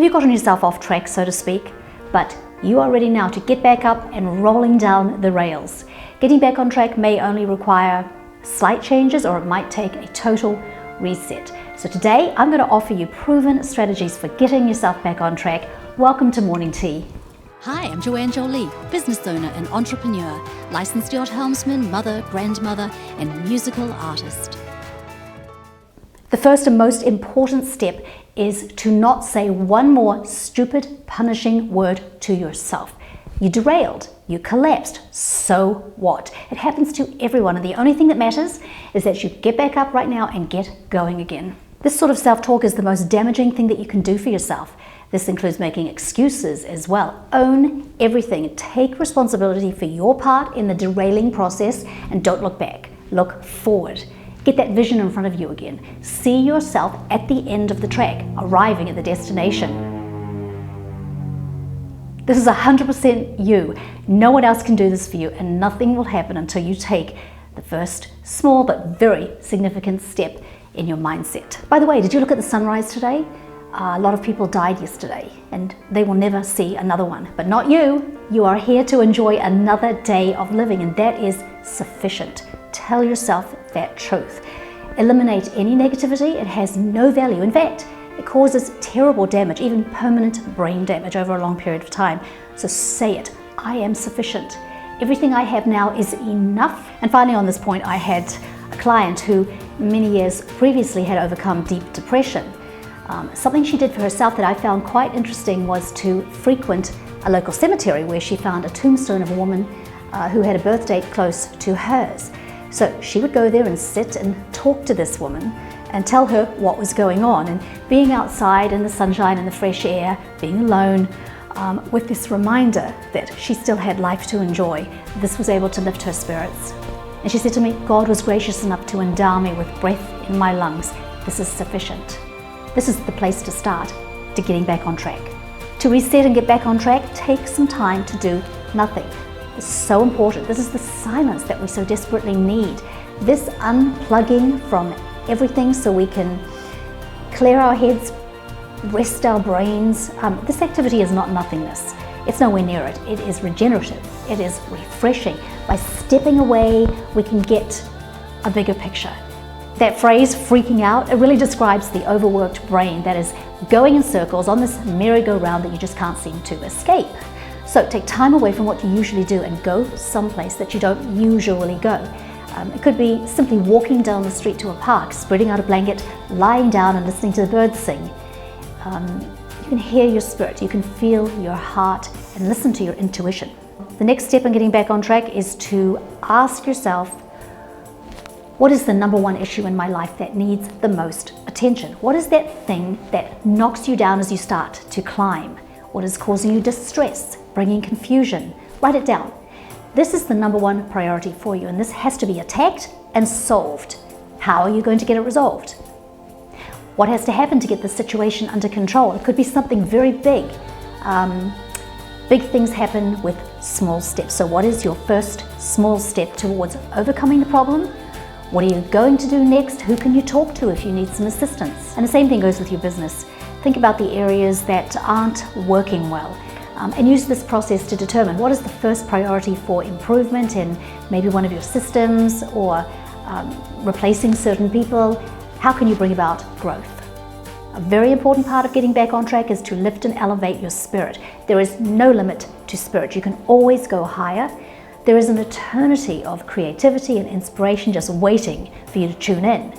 Have you gotten yourself off track, so to speak? But you are ready now to get back up and rolling down the rails. Getting back on track may only require slight changes, or it might take a total reset. So today I'm going to offer you proven strategies for getting yourself back on track. Welcome to Morning Tea. Hi, I'm Joanne Jolee, business owner and entrepreneur, licensed yacht helmsman, mother, grandmother, and musical artist. The first and most important step is to not say one more stupid, punishing word to yourself. You derailed, you collapsed, so what? It happens to everyone, and the only thing that matters is that you get back up right now and get going again. This sort of self-talk is the most damaging thing that you can do for yourself. This includes making excuses as well. Own everything. Take responsibility for your part in the derailing process, and don't look back. Look forward. Get that vision in front of you again. See yourself at the end of the track, arriving at the destination. This is 100% you. No one else can do this for you, and nothing will happen until you take the first small but very significant step in your mindset. By the way, did you look at the sunrise today? A lot of people died yesterday, and they will never see another one. But not you. You are here to enjoy another day of living, and that is sufficient. Tell yourself that truth. Eliminate any negativity. It has no value. In fact, it causes terrible damage, even permanent brain damage over a long period of time. So say it. I am sufficient. Everything I have now is enough. And finally, on this point, I had a client who many years previously had overcome deep depression. Something she did for herself that I found quite interesting was to frequent a local cemetery where she found a tombstone of a woman who had a birth date close to hers. So she would go there and sit and talk to this woman and tell her what was going on. And being outside in the sunshine and the fresh air, being alone, with this reminder that she still had life to enjoy, this was able to lift her spirits. And she said to me, God was gracious enough to endow me with breath in my lungs. This is sufficient. This is the place to start to getting back on track. To reset and get back on track, take some time to do nothing. This is so important. This is the silence that we so desperately need. This unplugging from everything so we can clear our heads, rest our brains. This activity is not nothingness. It's nowhere near it. It is regenerative. It is refreshing. By stepping away, we can get a bigger picture. That phrase, freaking out, it really describes the overworked brain that is going in circles on this merry-go-round that you just can't seem to escape. So take time away from what you usually do and go someplace that you don't usually go. It could be simply walking down the street to a park, spreading out a blanket, lying down and listening to the birds sing. You can hear your spirit, you can feel your heart and listen to your intuition. The next step in getting back on track is to ask yourself, what is the number one issue in my life that needs the most attention? What is that thing that knocks you down as you start to climb? What is causing you distress, bringing confusion? Write it down. This is the number one priority for you, and this has to be attacked and solved. How are you going to get it resolved? What has to happen to get the situation under control? It could be something very big. Big things happen with small steps. So what is your first small step towards overcoming the problem? What are you going to do next? Who can you talk to if you need some assistance? And the same thing goes with your business. Think about the areas that aren't working well, and use this process to determine what is the first priority for improvement in maybe one of your systems, or replacing certain people. How can you bring about growth? A very important part of getting back on track is to lift and elevate your spirit. There is no limit to spirit. You can always go higher. There is an eternity of creativity and inspiration just waiting for you to tune in.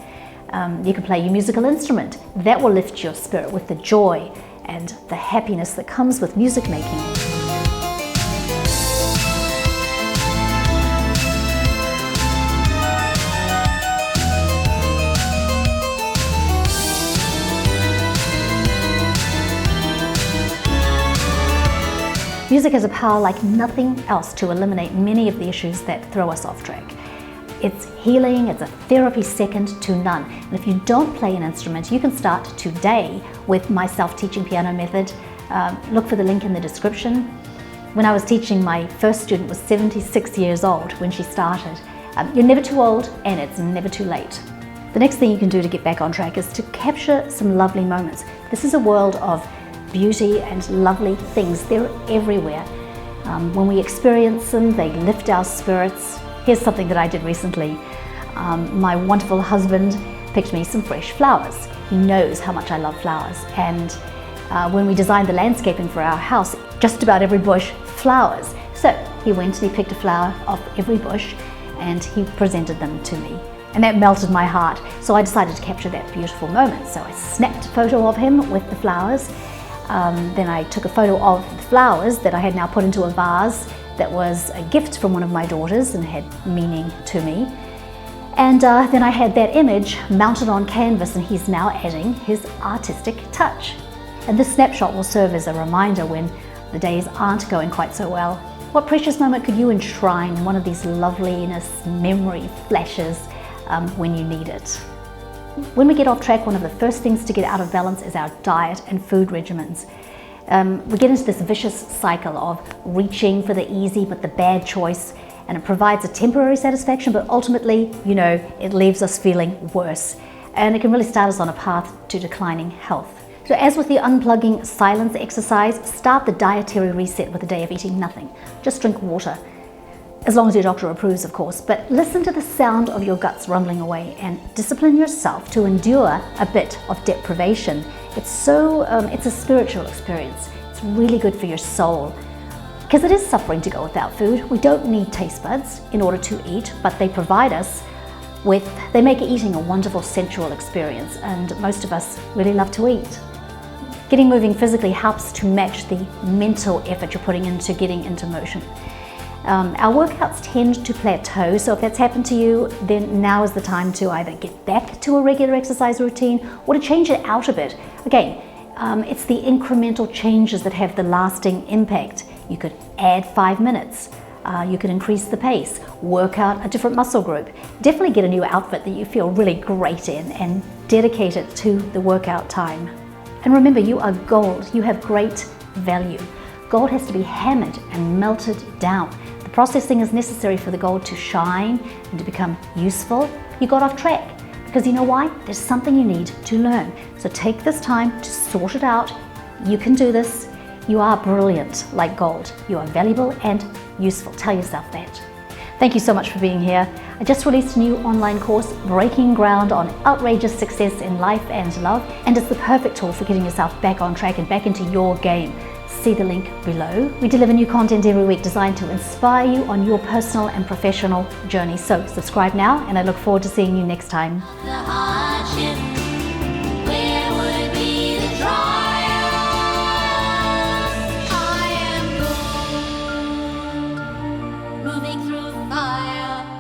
You can play your musical instrument. That will lift your spirit with the joy and the happiness that comes with music making. Music has a power like nothing else to eliminate many of the issues that throw us off track. It's healing, it's a therapy second to none. And if you don't play an instrument, you can start today with my self-teaching piano method. Look for the link in the description. When I was teaching, my first student was 76 years old when she started. You're never too old, and it's never too late. The next thing you can do to get back on track is to capture some lovely moments. This is a world of beauty and lovely things. They're everywhere. When we experience them, they lift our spirits. Here's something that I did recently. My wonderful husband picked me some fresh flowers. He knows how much I love flowers, and when we designed the landscaping for our house, just about every bush, flowers. So he went and he picked a flower off every bush and he presented them to me. And that melted my heart. So I decided to capture that beautiful moment. So I snapped a photo of him with the flowers. Then I took a photo of the flowers that I had now put into a vase that was a gift from one of my daughters and had meaning to me. And then I had that image mounted on canvas, and he's now adding his artistic touch. And this snapshot will serve as a reminder when the days aren't going quite so well. What precious moment could you enshrine in one of these loveliness memory flashes when you need it? When we get off track, one of the first things to get out of balance is our diet and food regimens. We get into this vicious cycle of reaching for the easy but the bad choice, and it provides a temporary satisfaction, but ultimately, you know, it leaves us feeling worse. And it can really start us on a path to declining health. So as with the unplugging silence exercise, start the dietary reset with a day of eating nothing. Just drink water, as long as your doctor approves, of course. But listen to the sound of your guts rumbling away and discipline yourself to endure a bit of deprivation. It's a spiritual experience. It's really good for your soul, because it is suffering to go without food. We don't need taste buds in order to eat, but they make eating a wonderful sensual experience, and most of us really love to eat. Getting moving physically helps to match the mental effort you're putting into getting into motion. Our workouts tend to plateau, so if that's happened to you, then now is the time to either get back to a regular exercise routine or to change it out a bit. Again, it's the incremental changes that have the lasting impact. You could add 5 minutes. You could increase the pace, work out a different muscle group. Definitely get a new outfit that you feel really great in and dedicate it to the workout time. And remember, you are gold. You have great value. Gold has to be hammered and melted down. The processing is necessary for the gold to shine and to become useful. You got off track because you know why? There's something you need to learn. So take this time to sort it out. You can do this. You are brilliant like gold. You are valuable and useful. Tell yourself that. Thank you so much for being here. I just released a new online course, Breaking Ground on Outrageous Success in Life and Love, and it's the perfect tool for getting yourself back on track and back into your game. See the link below. We deliver new content every week designed to inspire you on your personal and professional journey. So subscribe now, and I look forward to seeing you next time. The hardship, where would be the trial? I am gold, moving through fire.